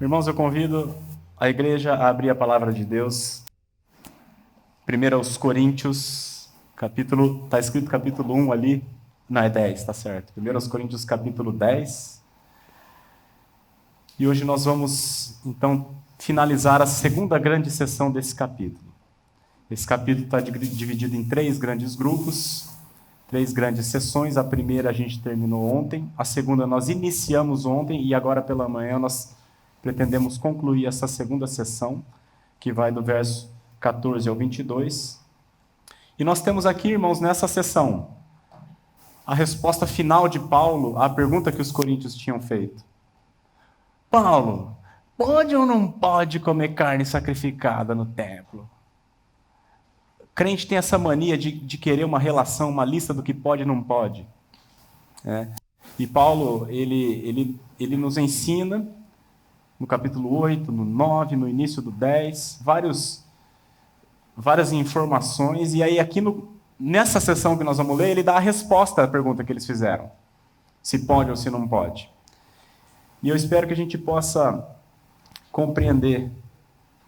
Irmãos, eu convido a igreja a abrir a palavra de Deus. Primeiro aos Coríntios, capítulo, está escrito capítulo 1 ali, não, é 10, está certo. Primeiro aos Coríntios, capítulo 10. E hoje nós vamos, então, finalizar a segunda grande sessão desse capítulo. Esse capítulo está dividido em três grandes grupos, três grandes sessões. A primeira a gente terminou ontem, a segunda nós iniciamos ontem e agora pela manhã nós pretendemos concluir essa segunda sessão, que vai do verso 14 ao 22. E nós temos aqui, irmãos, nessa sessão, a resposta final de Paulo à pergunta que os coríntios tinham feito. Paulo, pode ou não pode comer carne sacrificada no templo? O crente tem essa mania de querer uma relação, uma lista do que pode e não pode. E Paulo, ele nos ensina, no capítulo 8, no 9, no início do 10, várias informações, e aí aqui nessa sessão que nós vamos ler, ele dá a resposta à pergunta que eles fizeram, se pode ou se não pode. E eu espero que a gente possa compreender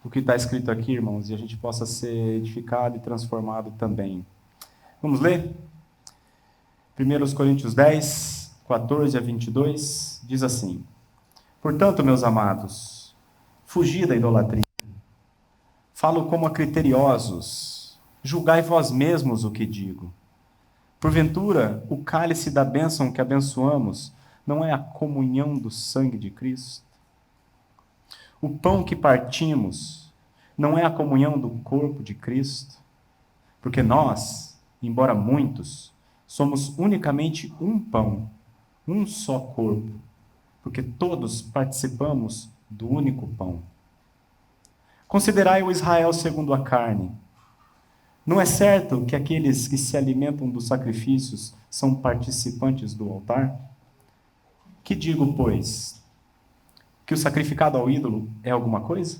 o que está escrito aqui, irmãos, e a gente possa ser edificado e transformado também. Vamos ler? 1 Coríntios 10, 14 a 22, diz assim: Portanto, meus amados, fugi da idolatria. Falo como a criteriosos. Julgai vós mesmos o que digo. Porventura, o cálice da bênção que abençoamos não é a comunhão do sangue de Cristo? O pão que partimos não é a comunhão do corpo de Cristo? Porque nós, embora muitos, somos unicamente um pão, um só corpo, porque todos participamos do único pão. Considerai o Israel segundo a carne. Não é certo que aqueles que se alimentam dos sacrifícios são participantes do altar? Que digo, pois? Que o sacrificado ao ídolo é alguma coisa?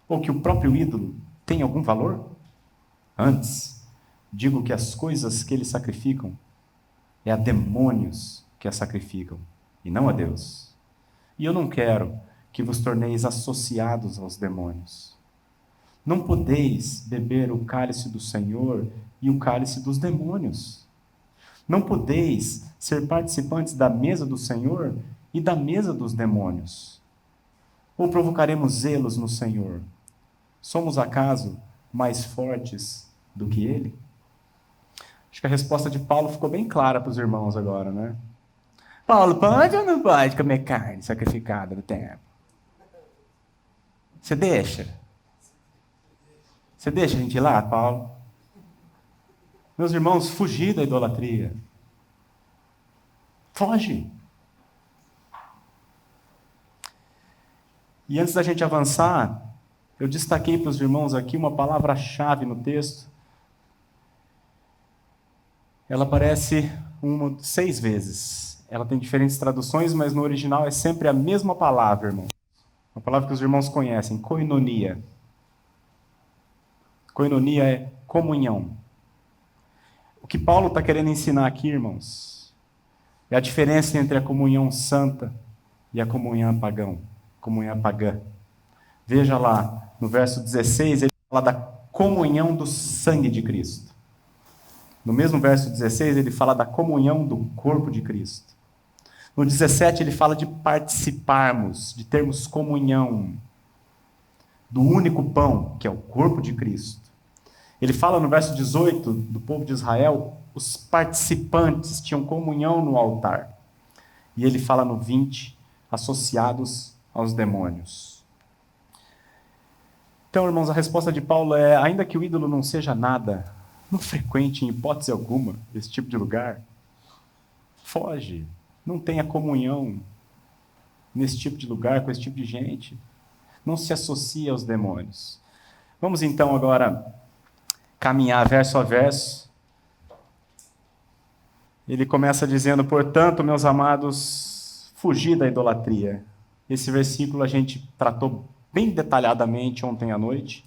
Ou que o próprio ídolo tem algum valor? Antes, digo que as coisas que eles sacrificam é a demônios que as sacrificam, e não a Deus. E eu não quero que vos torneis associados aos demônios. Não podeis beber o cálice do Senhor e o cálice dos demônios. Não podeis ser participantes da mesa do Senhor e da mesa dos demônios. Ou provocaremos zelos no Senhor? Somos acaso mais fortes do que Ele? Acho que a resposta de Paulo ficou bem clara para os irmãos agora, né? Paulo, pode ou não pode comer carne sacrificada no templo? Você deixa? Você deixa a gente ir lá, Paulo? Meus irmãos, fugir da idolatria. Foge. E antes da gente avançar, eu destaquei para os irmãos aqui uma palavra-chave no texto. Ela aparece 6 vezes. Ela tem diferentes traduções, mas no original é sempre a mesma palavra, irmão. Uma palavra que os irmãos conhecem, koinonia. Koinonia é comunhão. O que Paulo está querendo ensinar aqui, irmãos, é a diferença entre a comunhão santa e a comunhão pagã. Veja lá, no verso 16, ele fala da comunhão do sangue de Cristo. No mesmo verso 16, ele fala da comunhão do corpo de Cristo. No 17, ele fala de participarmos, de termos comunhão do único pão, que é o corpo de Cristo. Ele fala no verso 18 do povo de Israel, os participantes tinham comunhão no altar. E ele fala no 20, associados aos demônios. Então, irmãos, a resposta de Paulo é: ainda que o ídolo não seja nada, não frequente em hipótese alguma esse tipo de lugar. Foge. Não tenha comunhão nesse tipo de lugar, com esse tipo de gente. Não se associe aos demônios. Vamos então agora caminhar verso a verso. Ele começa dizendo: portanto, meus amados, fugi da idolatria. Esse versículo a gente tratou bem detalhadamente ontem à noite.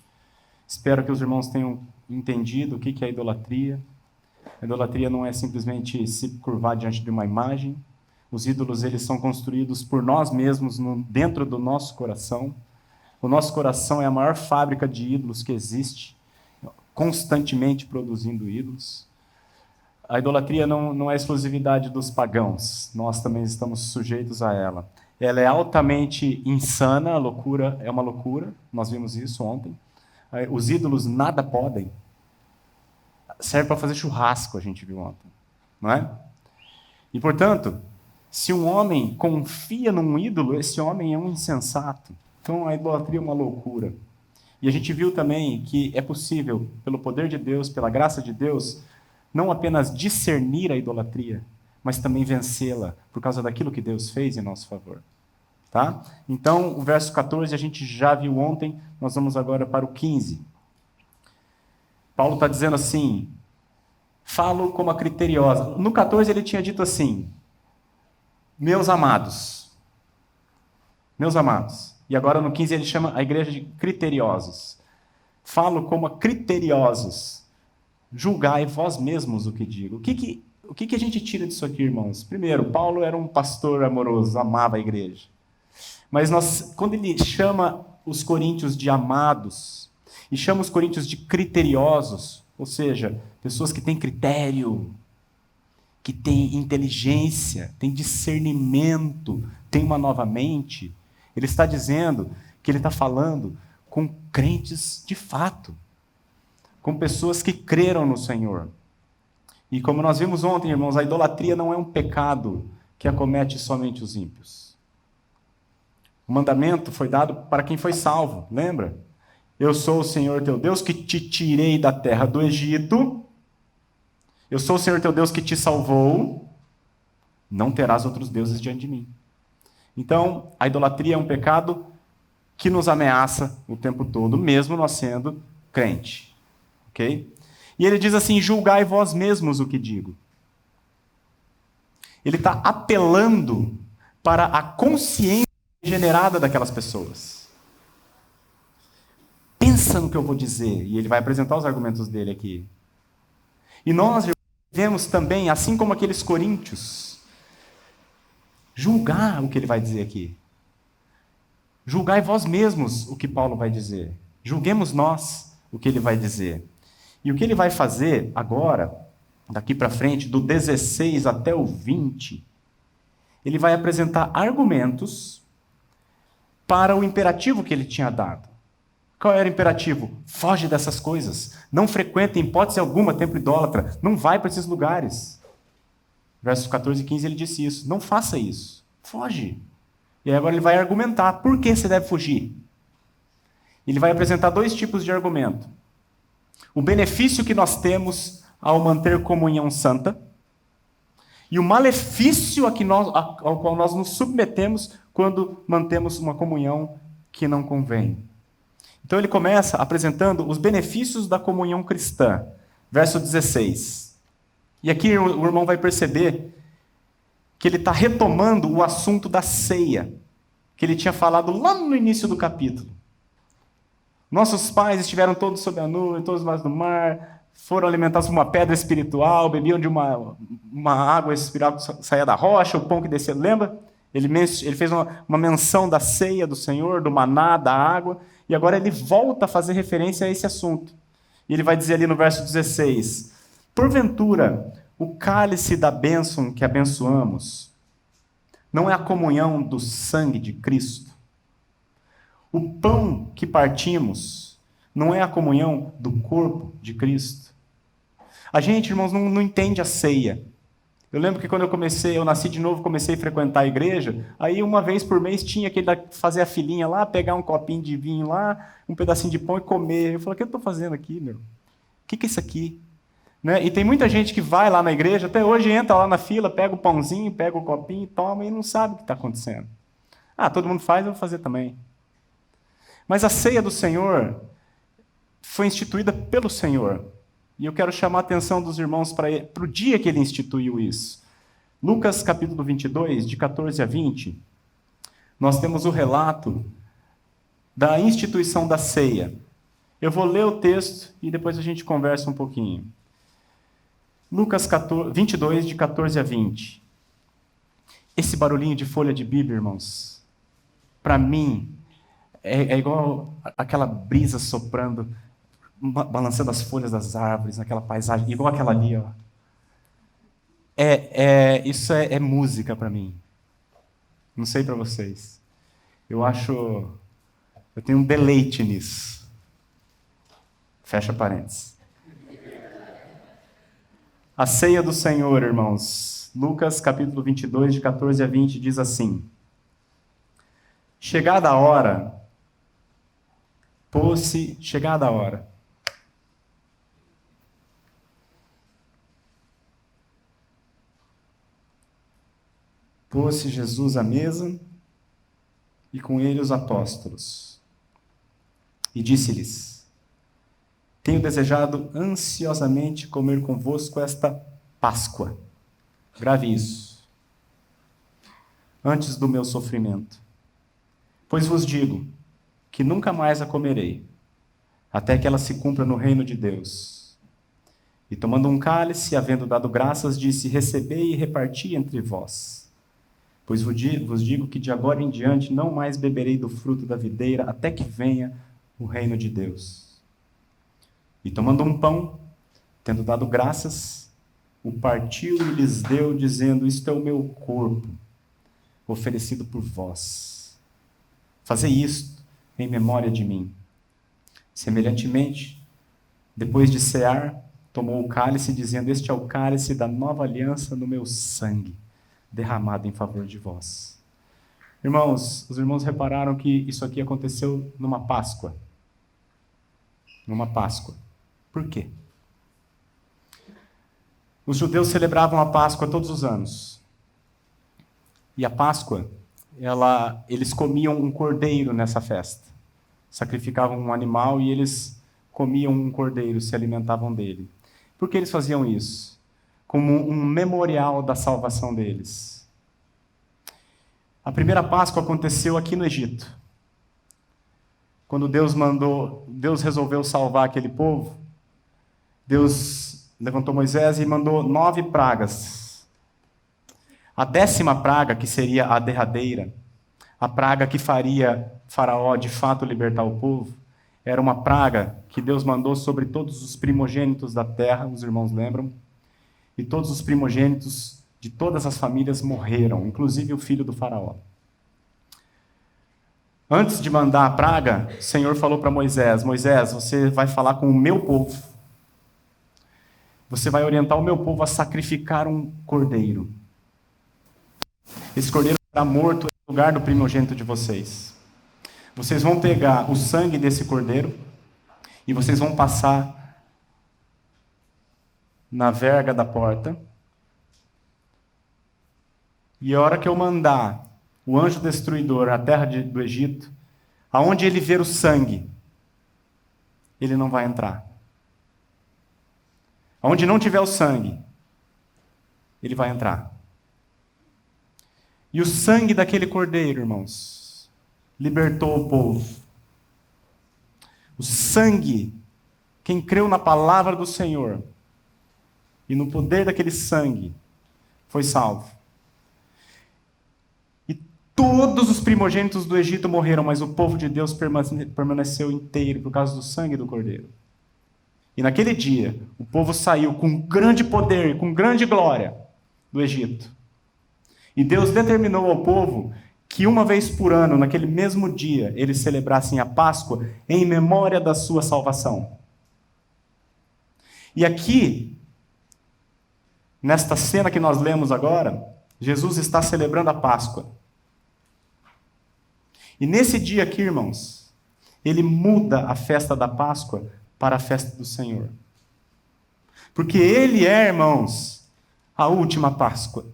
Espero que os irmãos tenham entendido o que é idolatria. A idolatria não é simplesmente se curvar diante de uma imagem. Os ídolos, eles são construídos por nós mesmos, dentro do nosso coração. O nosso coração é a maior fábrica de ídolos que existe, constantemente produzindo ídolos. A idolatria não é exclusividade dos pagãos, nós também estamos sujeitos a ela. Ela é altamente insana, a loucura é uma loucura, nós vimos isso ontem. Os ídolos nada podem. Serve para fazer churrasco, a gente viu ontem, não é? E, portanto, se um homem confia num ídolo, esse homem é um insensato. Então, a idolatria é uma loucura. E a gente viu também que é possível, pelo poder de Deus, pela graça de Deus, não apenas discernir a idolatria, mas também vencê-la, por causa daquilo que Deus fez em nosso favor. Tá? Então, o verso 14 a gente já viu ontem, nós vamos agora para o 15. Paulo está dizendo assim, falo como a criteriosa. No 14 ele tinha dito assim, meus amados. E agora no 15 ele chama a igreja de criteriosos. Falo como a criteriosos. Julgai vós mesmos o que digo. O que a gente tira disso aqui, irmãos? Primeiro, Paulo era um pastor amoroso, amava a igreja. Mas quando ele chama os coríntios de amados, e chama os coríntios de criteriosos, ou seja, pessoas que têm critério, que têm inteligência, têm discernimento, têm uma nova mente, ele está dizendo que ele está falando com crentes de fato, com pessoas que creram no Senhor. E como nós vimos ontem, irmãos, a idolatria não é um pecado que acomete somente os ímpios. O mandamento foi dado para quem foi salvo, lembra? Eu sou o Senhor teu Deus que te tirei da terra do Egito. Eu sou o Senhor teu Deus que te salvou. Não terás outros deuses diante de mim. Então, a idolatria é um pecado que nos ameaça o tempo todo, mesmo nós sendo crente. Ok? E ele diz assim, julgai vós mesmos o que digo. Ele está apelando para a consciência regenerada daquelas pessoas. Pensa no que eu vou dizer. E ele vai apresentar os argumentos dele aqui. E nós devemos também, assim como aqueles coríntios, julgar o que ele vai dizer aqui. Julgai vós mesmos o que Paulo vai dizer. Julguemos nós o que ele vai dizer. E o que ele vai fazer agora, daqui para frente, do 16 até o 20, ele vai apresentar argumentos para o imperativo que ele tinha dado. Qual era o imperativo? Foge dessas coisas. Não frequenta, em hipótese alguma, templo idólatra. Não vai para esses lugares. Versos 14 e 15 ele disse isso. Não faça isso. Foge. E aí agora ele vai argumentar. Por que você deve fugir? Ele vai apresentar dois tipos de argumento. O benefício que nós temos ao manter comunhão santa e o malefício ao qual nós nos submetemos quando mantemos uma comunhão que não convém. Então ele começa apresentando os benefícios da comunhão cristã. Verso 16. E aqui o irmão vai perceber que ele está retomando o assunto da ceia, que ele tinha falado lá no início do capítulo. Nossos pais estiveram todos sob a nuvem, todos embaixo do mar, foram alimentados por uma pedra espiritual, bebiam de uma água espiritual que saía da rocha, o pão que descia, lembra? Ele fez uma menção da ceia do Senhor, do maná, da água, e agora ele volta a fazer referência a esse assunto. E ele vai dizer ali no verso 16, porventura, o cálice da bênção que abençoamos não é a comunhão do sangue de Cristo? O pão que partimos não é a comunhão do corpo de Cristo? A gente, irmãos, não entende a ceia. Eu lembro que quando eu nasci de novo, comecei a frequentar a igreja, aí uma vez por mês tinha que fazer a filinha lá, pegar um copinho de vinho lá, um pedacinho de pão e comer. Eu falei, o que eu estou fazendo aqui, meu? O que é isso aqui? Né? E tem muita gente que vai lá na igreja, até hoje entra lá na fila, pega o pãozinho, pega o copinho, toma e não sabe o que está acontecendo. Ah, todo mundo faz, eu vou fazer também. Mas a ceia do Senhor foi instituída pelo Senhor. E eu quero chamar a atenção dos irmãos para o dia que ele instituiu isso. Lucas capítulo 22, de 14 a 20, nós temos o relato da instituição da ceia. Eu vou ler o texto e depois a gente conversa um pouquinho. Lucas 22, de 14 a 20. Esse barulhinho de folha de Bíblia, irmãos, para mim, é igual aquela brisa soprando, balançando as folhas das árvores, naquela paisagem, igual aquela ali, ó. Isso é música para mim. Não sei para vocês. Eu tenho um deleite nisso. Fecha parênteses. A ceia do Senhor, irmãos. Lucas capítulo 22, de 14 a 20, diz assim: chegada a hora, pôs-se Jesus à mesa e com ele os apóstolos. E disse-lhes: tenho desejado ansiosamente comer convosco esta Páscoa. Grave isso. Antes do meu sofrimento. Pois vos digo que nunca mais a comerei, até que ela se cumpra no reino de Deus. E tomando um cálice, havendo dado graças, disse: recebei e reparti entre vós. Pois vos digo que de agora em diante não mais beberei do fruto da videira, até que venha o reino de Deus. E tomando um pão, tendo dado graças, o partiu e lhes deu, dizendo: isto é o meu corpo, oferecido por vós. Fazei isto em memória de mim. Semelhantemente, depois de cear, tomou o cálice, dizendo: este é o cálice da nova aliança no meu sangue, derramado em favor de vós. Irmãos, os irmãos repararam que isso aqui aconteceu numa Páscoa. Numa Páscoa. Por quê? Os judeus celebravam a Páscoa todos os anos. E a Páscoa, eles comiam um cordeiro nessa festa. Sacrificavam um animal e eles comiam um cordeiro, se alimentavam dele. Por que eles faziam isso? Como um memorial da salvação deles. A primeira Páscoa aconteceu aqui no Egito. Quando Deus resolveu salvar aquele povo, Deus levantou Moisés e mandou 9 pragas. A 10ª praga, que seria a derradeira, a praga que faria Faraó de fato libertar o povo, era uma praga que Deus mandou sobre todos os primogênitos da terra, os irmãos lembram? E todos os primogênitos de todas as famílias morreram, inclusive o filho do Faraó. Antes de mandar a praga, o Senhor falou para Moisés: Moisés, você vai falar com o meu povo. Você vai orientar o meu povo a sacrificar um cordeiro. Esse cordeiro será morto em lugar do primogênito de vocês. Vocês vão pegar o sangue desse cordeiro e vocês vão passar na verga da porta. E a hora que eu mandar o anjo destruidor à terra do Egito, aonde ele ver o sangue, ele não vai entrar. Onde não tiver o sangue, ele vai entrar. E o sangue daquele cordeiro, irmãos, libertou o povo. O sangue, quem creu na palavra do Senhor e no poder daquele sangue, foi salvo. E todos os primogênitos do Egito morreram, mas o povo de Deus permaneceu inteiro por causa do sangue do cordeiro. E naquele dia, o povo saiu com grande poder, com grande glória do Egito. E Deus determinou ao povo que uma vez por ano, naquele mesmo dia, eles celebrassem a Páscoa em memória da sua salvação. E aqui, nesta cena que nós lemos agora, Jesus está celebrando a Páscoa. E nesse dia aqui, irmãos, ele muda a festa da Páscoa para a festa do Senhor. Porque ele é, irmãos, a última Páscoa.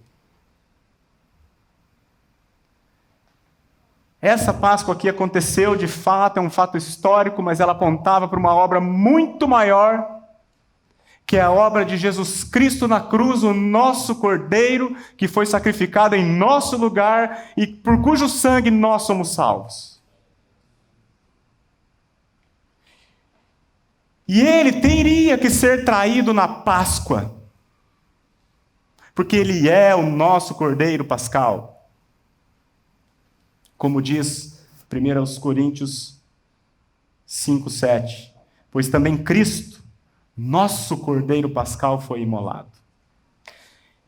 Essa Páscoa aqui aconteceu de fato, é um fato histórico, mas ela apontava para uma obra muito maior, que é a obra de Jesus Cristo na cruz, o nosso Cordeiro, que foi sacrificado em nosso lugar e por cujo sangue nós somos salvos. E ele teria que ser traído na Páscoa. porque Ele é o nosso Cordeiro Pascal. Como diz 1 Coríntios 5:7, pois também Cristo, nosso Cordeiro Pascal, foi imolado.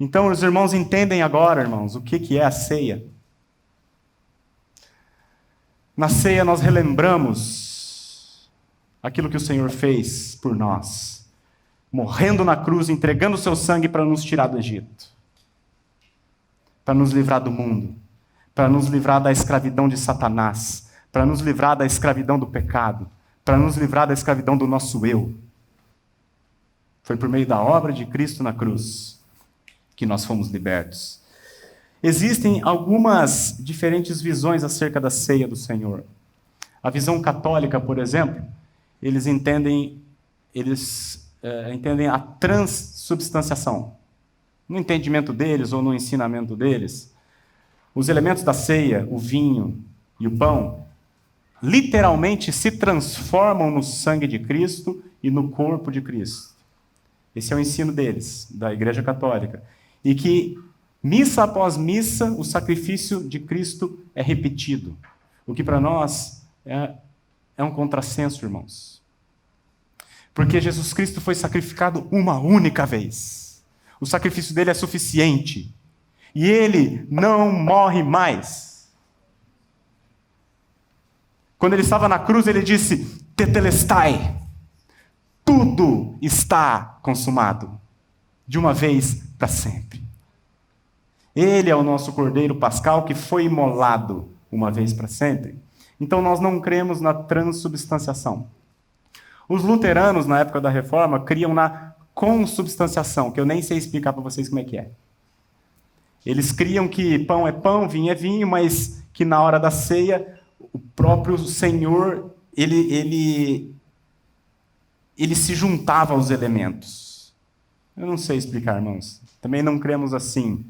Então, os irmãos entendem agora, irmãos, o que é a ceia. Na ceia nós relembramos aquilo que o Senhor fez por nós, morrendo na cruz, entregando o seu sangue para nos tirar do Egito, para nos livrar do mundo, para nos livrar da escravidão de Satanás, para nos livrar da escravidão do pecado, para nos livrar da escravidão do nosso eu. Foi por meio da obra de Cristo na cruz que nós fomos libertos. Existem algumas diferentes visões acerca da ceia do Senhor. A visão católica, por exemplo, eles entendem a transubstanciação. No entendimento deles ou no ensinamento deles, os elementos da ceia, o vinho e o pão, literalmente se transformam no sangue de Cristo e no corpo de Cristo. Esse é o ensino deles, da Igreja Católica. E que, missa após missa, o sacrifício de Cristo é repetido. O que para nós é um contrassenso, irmãos. Porque Jesus Cristo foi sacrificado uma única vez. O sacrifício dele é suficiente. E ele não morre mais. Quando ele estava na cruz, ele disse: Tetelestai. Tudo está consumado. De uma vez para sempre. Ele é o nosso Cordeiro Pascal que foi imolado uma vez para sempre. Então nós não cremos na transubstanciação. Os luteranos, na época da Reforma, criam na consubstanciação, que eu nem sei explicar para vocês como é que é. Eles criam que pão é pão, vinho é vinho, mas que na hora da ceia, o próprio Senhor, ele se juntava aos elementos. Eu não sei explicar, irmãos. Também não cremos assim.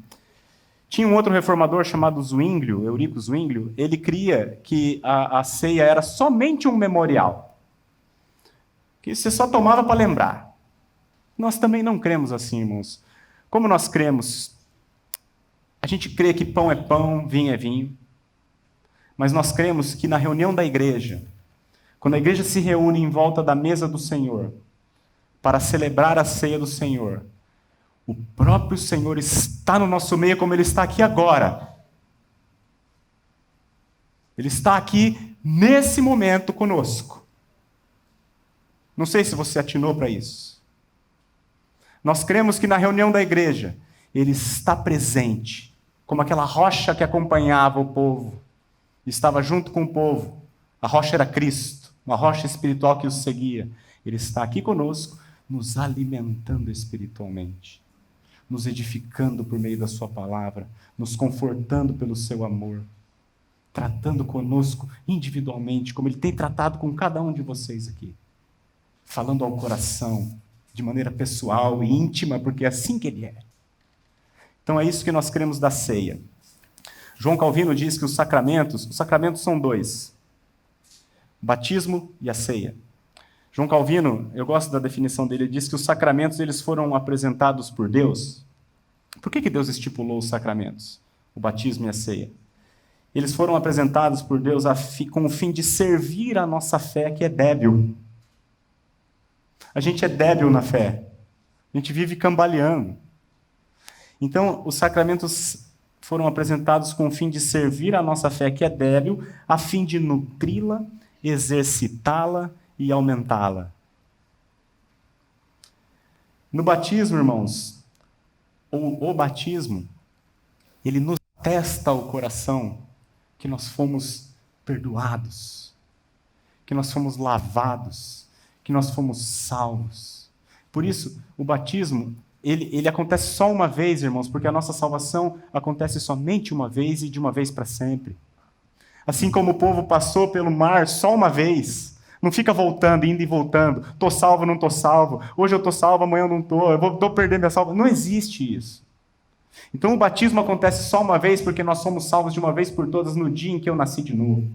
Tinha um outro reformador chamado Zwinglio, Eurico Zwinglio. Ele cria que a ceia era somente um memorial, que você só tomava para lembrar. Nós também não cremos assim, irmãos. Como nós cremos? A gente crê que pão é pão, vinho é vinho. Mas nós cremos que na reunião da igreja, quando a igreja se reúne em volta da mesa do Senhor, para celebrar a ceia do Senhor, o próprio Senhor está no nosso meio como Ele está aqui agora. Ele está aqui nesse momento conosco. Não sei se você atinou para isso. Nós cremos que na reunião da igreja, Ele está presente, como aquela rocha que acompanhava o povo, estava junto com o povo. A rocha era Cristo, uma rocha espiritual que os seguia. Ele está aqui conosco, nos alimentando espiritualmente, nos edificando por meio da sua palavra, nos confortando pelo seu amor, tratando conosco individualmente, como Ele tem tratado com cada um de vocês aqui, falando ao coração, de maneira pessoal e íntima, porque é assim que Ele é. Então é isso que nós cremos da ceia. João Calvino diz que os sacramentos são dois: o batismo e a ceia. João Calvino, eu gosto da definição dele, ele diz que os sacramentos eles foram apresentados por Deus. Por que Deus estipulou os sacramentos? O batismo e a ceia. Eles foram apresentados por Deus com o fim de servir a nossa fé, que é débil. A gente é débil na fé. A gente vive cambaleando. Então, os sacramentos foram apresentados com o fim de servir a nossa fé, que é débil, a fim de nutri-la, exercitá-la e aumentá-la. No batismo, irmãos, o batismo, ele nos atesta ao coração que nós fomos perdoados, que nós fomos lavados, que nós fomos salvos. Por isso, o batismo, ele acontece só uma vez, irmãos, porque a nossa salvação acontece somente uma vez e de uma vez para sempre. Assim como o povo passou pelo mar só uma vez, não fica voltando, indo e voltando. Estou salvo, não estou salvo. Hoje eu estou salvo, amanhã eu não estou. Eu vou perder minha salvação. Não existe isso. Então o batismo acontece só uma vez porque nós somos salvos de uma vez por todas no dia em que eu nasci de novo.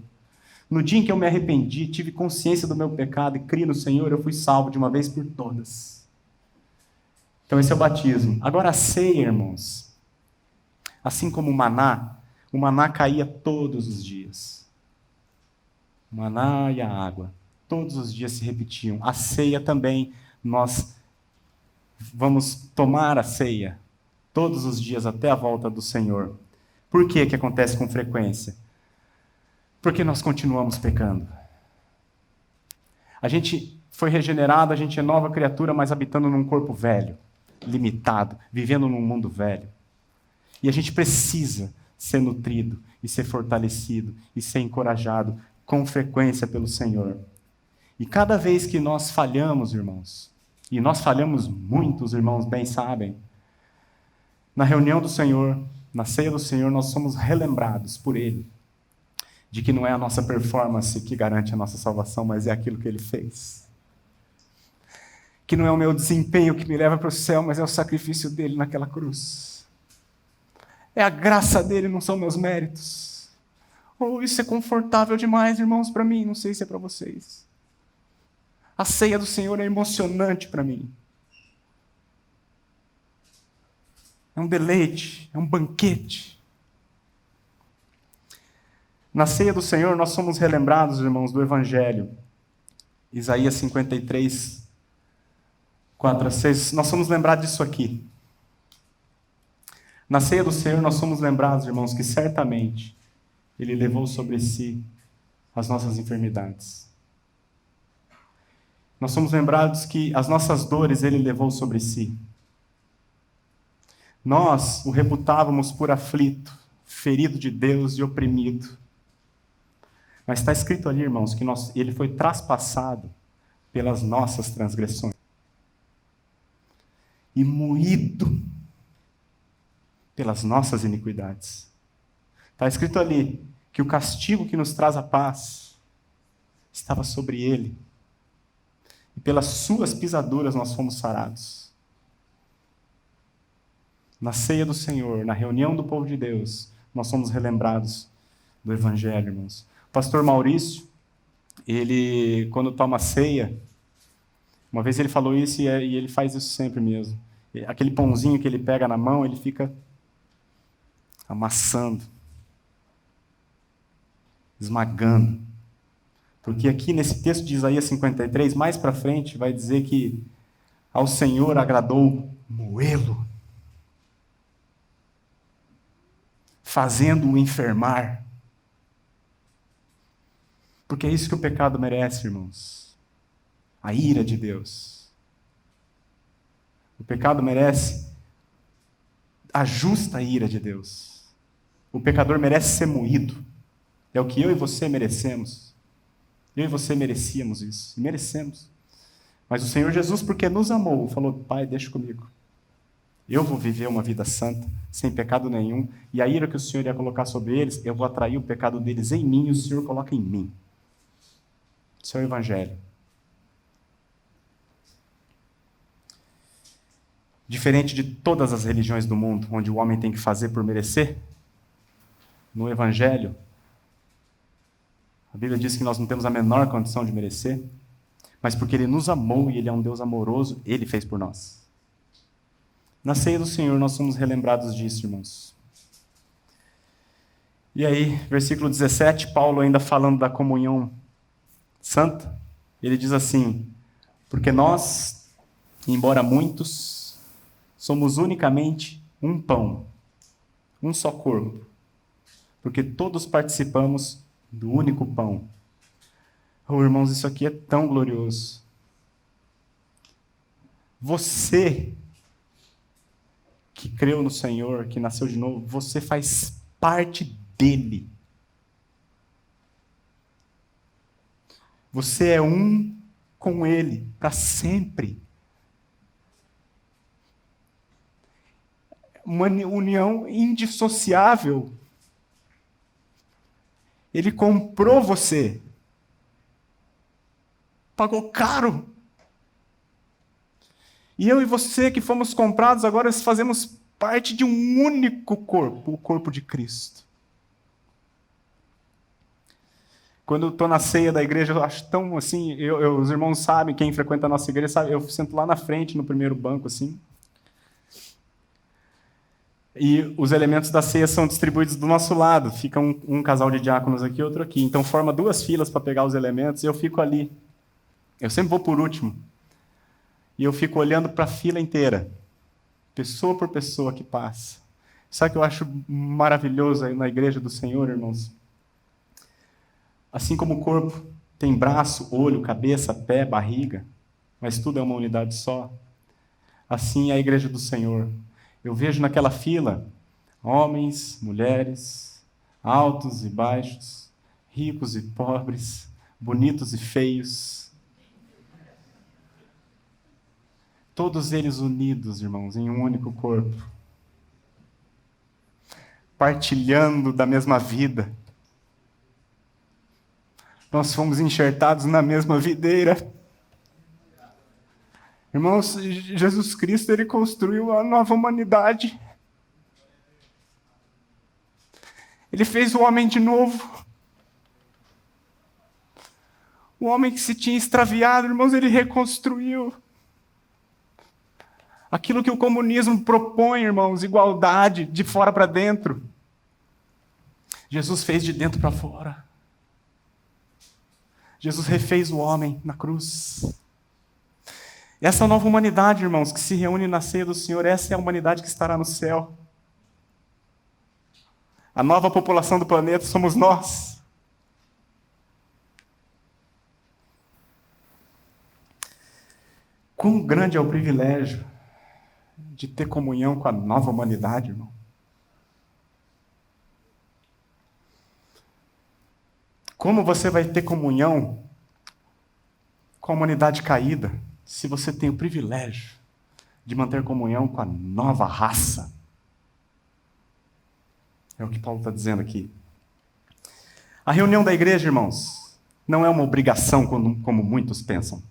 No dia em que eu me arrependi, tive consciência do meu pecado e criei no Senhor, eu fui salvo de uma vez por todas. Então esse é o batismo. Agora a ceia, irmãos. Assim como o maná caía todos os dias. O maná e a água. Todos os dias se repetiam. A ceia também, nós vamos tomar a ceia todos os dias até a volta do Senhor. Por que que acontece com frequência? Porque nós continuamos pecando. A gente foi regenerado, a gente é nova criatura, mas habitando num corpo velho, limitado, vivendo num mundo velho. E a gente precisa ser nutrido e ser fortalecido e ser encorajado com frequência pelo Senhor. E cada vez que nós falhamos, irmãos, e nós falhamos muito, os irmãos bem sabem, na reunião do Senhor, na ceia do Senhor, nós somos relembrados por Ele de que não é a nossa performance que garante a nossa salvação, mas é aquilo que Ele fez. Que não é o meu desempenho que me leva para o céu, mas é o sacrifício dele naquela cruz. É a graça dele, não são meus méritos. Oh, isso é confortável demais, irmãos, para mim, não sei se é para vocês. A ceia do Senhor é emocionante para mim. É um deleite, é um banquete. Na ceia do Senhor, nós somos relembrados, irmãos, do Evangelho. Isaías 53, 4 a 6. Nós somos lembrados disso aqui. Na ceia do Senhor, nós somos lembrados, irmãos, que certamente Ele levou sobre si as nossas enfermidades. Nós somos lembrados que as nossas dores Ele levou sobre si. Nós o reputávamos por aflito, ferido de Deus e oprimido. Mas está escrito ali, irmãos, que Ele foi traspassado pelas nossas transgressões e moído pelas nossas iniquidades. Está escrito ali que o castigo que nos traz a paz estava sobre Ele. E pelas suas pisaduras nós fomos sarados. Na ceia do Senhor, na reunião do povo de Deus, nós somos relembrados do Evangelho, irmãos. O pastor Maurício, ele, quando toma ceia, uma vez ele falou isso e ele faz isso sempre mesmo. Aquele pãozinho que ele pega na mão, ele fica amassando, esmagando. Porque aqui nesse texto de Isaías 53, mais para frente, vai dizer que ao Senhor agradou moê-lo, fazendo-o enfermar. Porque é isso que o pecado merece, irmãos. A ira de Deus. O pecado merece a justa ira de Deus. O pecador merece ser moído. É o que eu e você merecemos. Eu e você merecíamos isso. E merecemos. Mas o Senhor Jesus, porque nos amou, falou: Pai, deixa comigo. Eu vou viver uma vida santa, sem pecado nenhum. E a ira que o Senhor ia colocar sobre eles, eu vou atrair o pecado deles em mim e o Senhor coloca em mim. Isso é o Evangelho. Diferente de todas as religiões do mundo, onde o homem tem que fazer por merecer, no Evangelho, a Bíblia diz que nós não temos a menor condição de merecer, mas porque Ele nos amou e Ele é um Deus amoroso, Ele fez por nós. Na ceia do Senhor nós somos relembrados disso, irmãos. E aí, versículo 17, Paulo ainda falando da comunhão santa, ele diz assim: porque nós, embora muitos, somos unicamente um pão, um só corpo, porque todos participamos do único pão. Oh, irmãos, isso aqui é tão glorioso. Você que creu no Senhor, que nasceu de novo, você faz parte dele. Você é um com ele para sempre. Uma união indissociável. Ele comprou você. Pagou caro. E eu e você que fomos comprados, agora fazemos parte de um único corpo, o corpo de Cristo. Quando eu estou na ceia da igreja, eu acho tão assim, os irmãos sabem, quem frequenta a nossa igreja sabe, eu sento lá na frente, no primeiro banco, assim, E os elementos da ceia são distribuídos do nosso lado. Fica um casal de diáconos aqui, outro aqui. Então forma 2 filas para pegar os elementos e eu fico ali. Eu sempre vou por último. E eu fico olhando para a fila inteira. Pessoa por pessoa que passa. Sabe o que eu acho maravilhoso aí na igreja do Senhor, irmãos? Assim como o corpo tem braço, olho, cabeça, pé, barriga, mas tudo é uma unidade só. Assim é a igreja do Senhor. Eu vejo naquela fila homens, mulheres, altos e baixos, ricos e pobres, bonitos e feios. Todos eles unidos, irmãos, em um único corpo. Partilhando da mesma vida. Nós fomos enxertados na mesma videira. Irmãos, Jesus Cristo, ele construiu a nova humanidade. Ele fez o homem de novo. O homem que se tinha extraviado, irmãos, ele reconstruiu. Aquilo que o comunismo propõe, irmãos, igualdade, de fora para dentro. Jesus fez de dentro para fora. Jesus refez o homem na cruz. Essa nova humanidade, irmãos, que se reúne na ceia do Senhor, essa é a humanidade que estará no céu. A nova população do planeta somos nós. Quão grande é o privilégio de ter comunhão com a nova humanidade, irmão. Como você vai ter comunhão com a humanidade caída se você tem o privilégio de manter comunhão com a nova raça? É o que Paulo está dizendo aqui. A reunião da igreja, irmãos, não é uma obrigação como muitos pensam.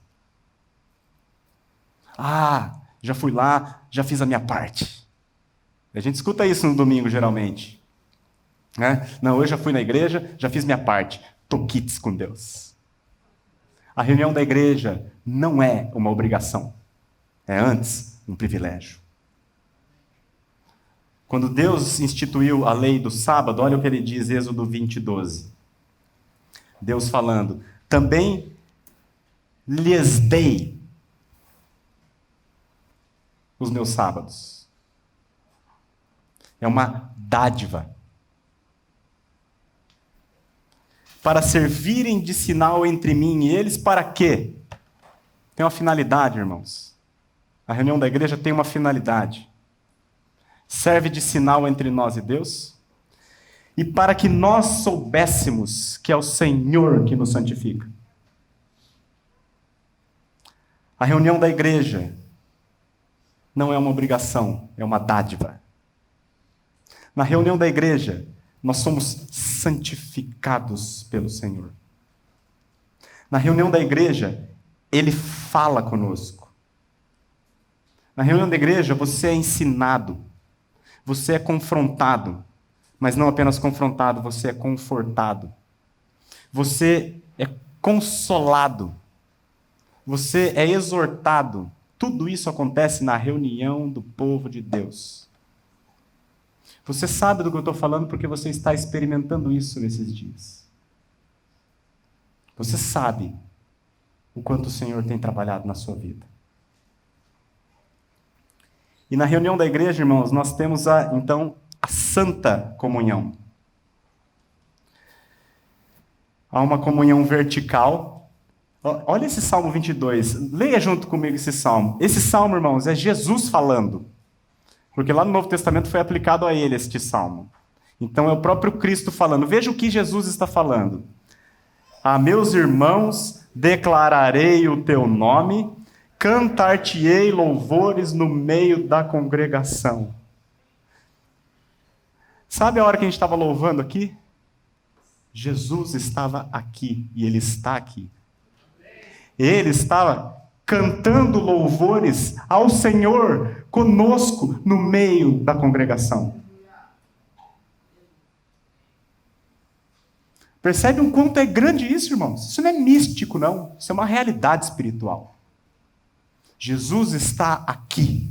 Já fui lá, já fiz a minha parte. A gente escuta isso no domingo, geralmente. Não, eu já fui na igreja, já fiz minha parte. Tô quites com Deus. A reunião da igreja não é uma obrigação. É antes um privilégio. Quando Deus instituiu a lei do sábado, olha o que ele diz, Êxodo 20:12. Deus falando, também lhes dei os meus sábados. É uma dádiva. Para servirem de sinal entre mim e eles, para quê? Tem uma finalidade, irmãos. A reunião da igreja tem uma finalidade. Serve de sinal entre nós e Deus, e para que nós soubéssemos que é o Senhor que nos santifica. A reunião da igreja não é uma obrigação, é uma dádiva. Na reunião da igreja, nós somos santificados pelo Senhor. Na reunião da igreja, Ele fala conosco. Na reunião da igreja, você é ensinado, você é confrontado, mas não apenas confrontado, você é confortado. Você é consolado, você é exortado. Tudo isso acontece na reunião do povo de Deus. Você sabe do que eu estou falando porque você está experimentando isso nesses dias. Você sabe o quanto o Senhor tem trabalhado na sua vida. E na reunião da igreja, irmãos, nós temos então a santa comunhão. Há uma comunhão vertical. Olha esse Salmo 22. Leia junto comigo esse salmo. Esse salmo, irmãos, é Jesus falando. Porque lá no Novo Testamento foi aplicado a ele este salmo. Então é o próprio Cristo falando. Veja o que Jesus está falando. A meus irmãos declararei o teu nome, cantar-te-ei louvores no meio da congregação. Sabe a hora que a gente estava louvando aqui? Jesus estava aqui e ele está aqui. Ele estava cantando louvores ao Senhor conosco no meio da congregação. Percebe o quanto é grande isso, irmãos? Isso não é místico, não. Isso é uma realidade espiritual. Jesus está aqui.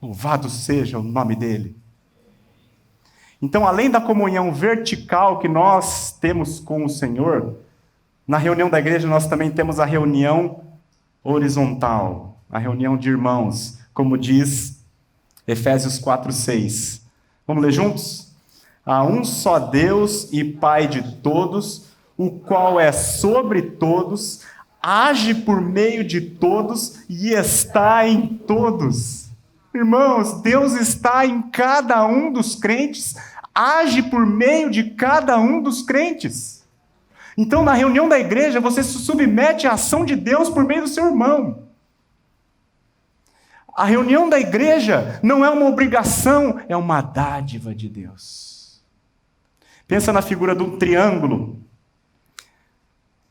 Louvado seja o nome dele. Então, além da comunhão vertical que nós temos com o Senhor, na reunião da igreja nós também temos a reunião horizontal, a reunião de irmãos, como diz Efésios 4:6. Vamos ler juntos? Há um só Deus e Pai de todos, o qual é sobre todos, age por meio de todos e está em todos. Irmãos, Deus está em cada um dos crentes, age por meio de cada um dos crentes. Então, na reunião da igreja, você se submete à ação de Deus por meio do seu irmão. A reunião da igreja não é uma obrigação, é uma dádiva de Deus. Pensa na figura de um triângulo.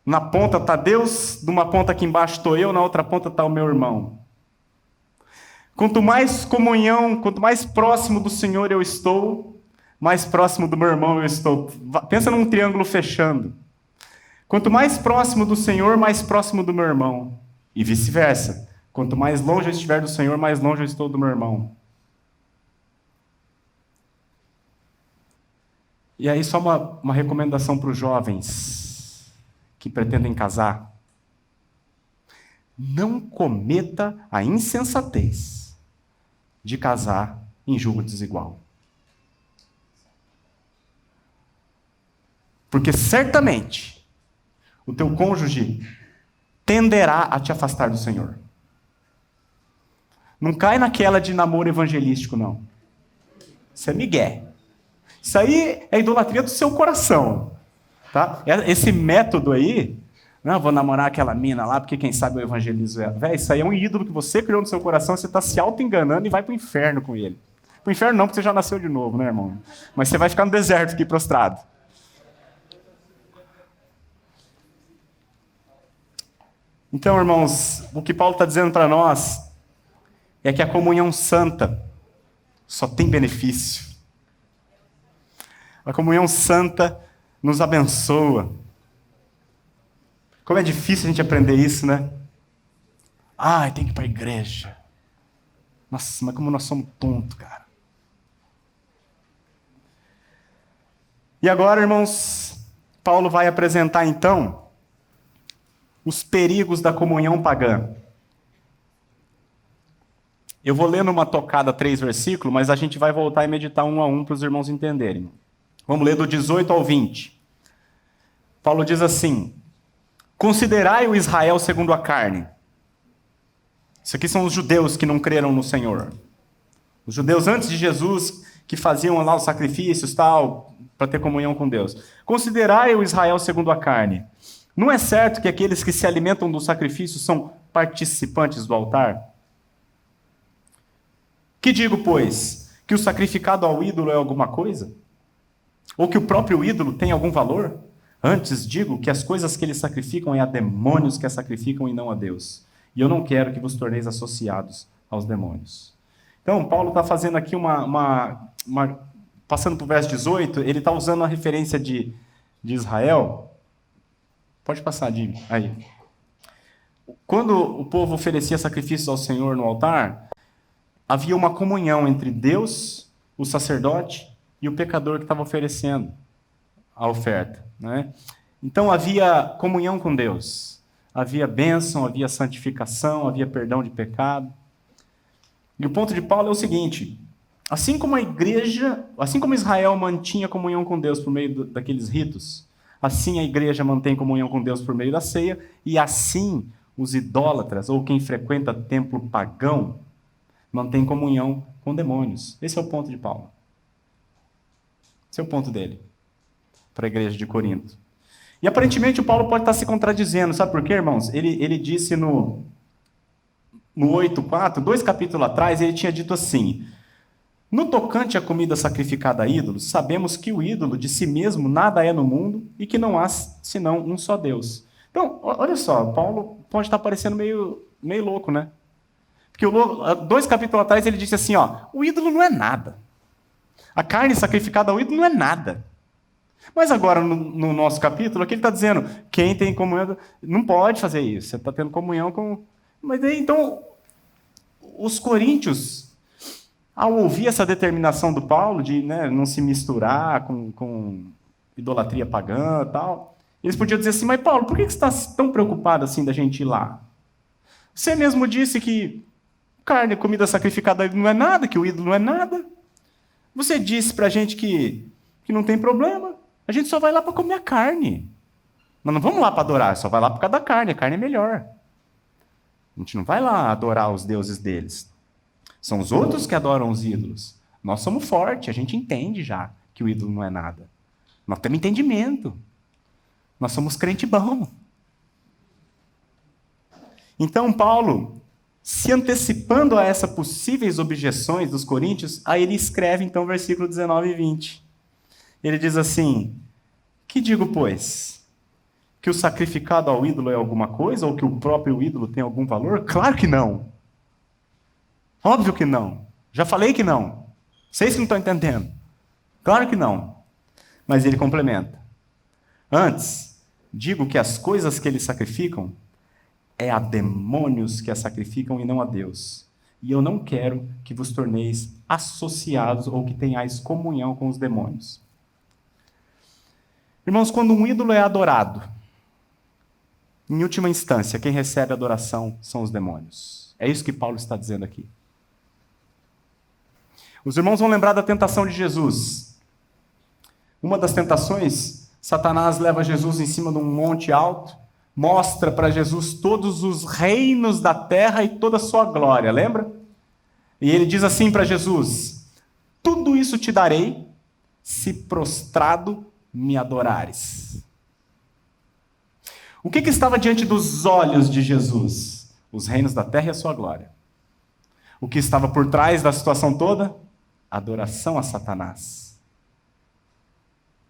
Na ponta está Deus, de uma ponta aqui embaixo estou eu, na outra ponta está o meu irmão. Quanto mais comunhão, quanto mais próximo do Senhor eu estou, mais próximo do meu irmão eu estou. Pensa num triângulo fechando. Quanto mais próximo do Senhor, mais próximo do meu irmão. E vice-versa. Quanto mais longe eu estiver do Senhor, mais longe eu estou do meu irmão. E aí só uma recomendação para os jovens que pretendem casar. Não cometa a insensatez de casar em julgo desigual. Porque certamente o teu cônjuge tenderá a te afastar do Senhor. Não cai naquela de namoro evangelístico, não. Isso é migué. Isso aí é idolatria do seu coração. Tá? Esse método aí, não, vou namorar aquela mina lá, porque quem sabe eu evangelizo ela. Véi, isso aí é um ídolo que você criou no seu coração, você está se auto-enganando e vai para o inferno com ele. Para o inferno não, porque você já nasceu de novo, né, irmão? Mas você vai ficar no deserto aqui prostrado. Então, irmãos, o que Paulo está dizendo para nós é que a comunhão santa só tem benefício. A comunhão santa nos abençoa. Como é difícil a gente aprender isso, né? Tem que ir para a igreja. Nossa, mas como nós somos tontos, cara. E agora, irmãos, Paulo vai apresentar então os perigos da comunhão pagã. Eu vou ler numa tocada 3 versículos, mas a gente vai voltar e meditar um a um para os irmãos entenderem. Vamos ler do 18 ao 20. Paulo diz assim: considerai o Israel segundo a carne. Isso aqui são os judeus que não creram no Senhor. Os judeus antes de Jesus, que faziam lá os sacrifícios, tal, para ter comunhão com Deus. Considerai o Israel segundo a carne. Não é certo que aqueles que se alimentam do sacrifício são participantes do altar? Que digo, pois? Que o sacrificado ao ídolo é alguma coisa? Ou que o próprio ídolo tem algum valor? Antes digo que as coisas que eles sacrificam é a demônios que as sacrificam e não a Deus. E eu não quero que vos torneis associados aos demônios. Então, Paulo está fazendo aqui passando para o verso 18, ele está usando a referência de Israel. Pode passar, Jimmy, aí. Quando o povo oferecia sacrifícios ao Senhor no altar, havia uma comunhão entre Deus, o sacerdote, e o pecador que estava oferecendo a oferta, né? Então havia comunhão com Deus, havia bênção, havia santificação, havia perdão de pecado. E o ponto de Paulo é o seguinte: assim como a igreja, assim como Israel mantinha comunhão com Deus por meio daqueles ritos, assim a igreja mantém comunhão com Deus por meio da ceia, e assim os idólatras, ou quem frequenta templo pagão, mantém comunhão com demônios. Esse é o ponto de Paulo. Esse é o ponto dele, para a igreja de Corinto. E aparentemente o Paulo pode estar se contradizendo, sabe por quê, irmãos? Ele disse no 8:4, 2 capítulos atrás, ele tinha dito assim: no tocante à comida sacrificada a ídolos, sabemos que o ídolo de si mesmo nada é no mundo e que não há senão um só Deus. Então, olha só, Paulo pode estar parecendo meio louco, né? Porque 2 capítulos atrás ele disse assim, o ídolo não é nada. A carne sacrificada ao ídolo não é nada. Mas agora, no nosso capítulo, aqui ele está dizendo, quem tem comunhão não pode fazer isso. Você está tendo comunhão com... Mas aí, então, os coríntios Ao ouvir essa determinação do Paulo de, né, não se misturar com idolatria pagã e tal, eles podiam dizer assim, mas Paulo, por que você está tão preocupado assim da gente ir lá? Você mesmo disse que carne, comida sacrificada não é nada, que o ídolo não é nada. Você disse para a gente que não tem problema. A gente só vai lá para comer a carne. Nós não vamos lá para adorar, só vai lá por causa da carne. A carne é melhor. A gente não vai lá adorar os deuses deles. São os outros que adoram os ídolos. Nós somos fortes, a gente entende já que o ídolo não é nada. Nós temos entendimento. Nós somos crente bom. Então, Paulo, se antecipando a essas possíveis objeções dos coríntios, aí ele escreve, então, versículo 19 e 20. Ele diz assim, que digo, pois? Que o sacrificado ao ídolo é alguma coisa? Ou que o próprio ídolo tem algum valor? Claro que não. Óbvio que não. Já falei que não. Vocês que não estão entendendo. Claro que não. Mas ele complementa. Antes, digo que as coisas que eles sacrificam é a demônios que as sacrificam e não a Deus. E eu não quero que vos torneis associados ou que tenhais comunhão com os demônios. Irmãos, quando um ídolo é adorado, em última instância, quem recebe a adoração são os demônios. É isso que Paulo está dizendo aqui. Os irmãos vão lembrar da tentação de Jesus. Uma das tentações, Satanás leva Jesus em cima de um monte alto, mostra para Jesus todos os reinos da terra e toda a sua glória, lembra? E ele diz assim para Jesus, tudo isso te darei, se prostrado me adorares. O que estava diante dos olhos de Jesus? Os reinos da terra e a sua glória. O que estava por trás da situação toda? Adoração a Satanás.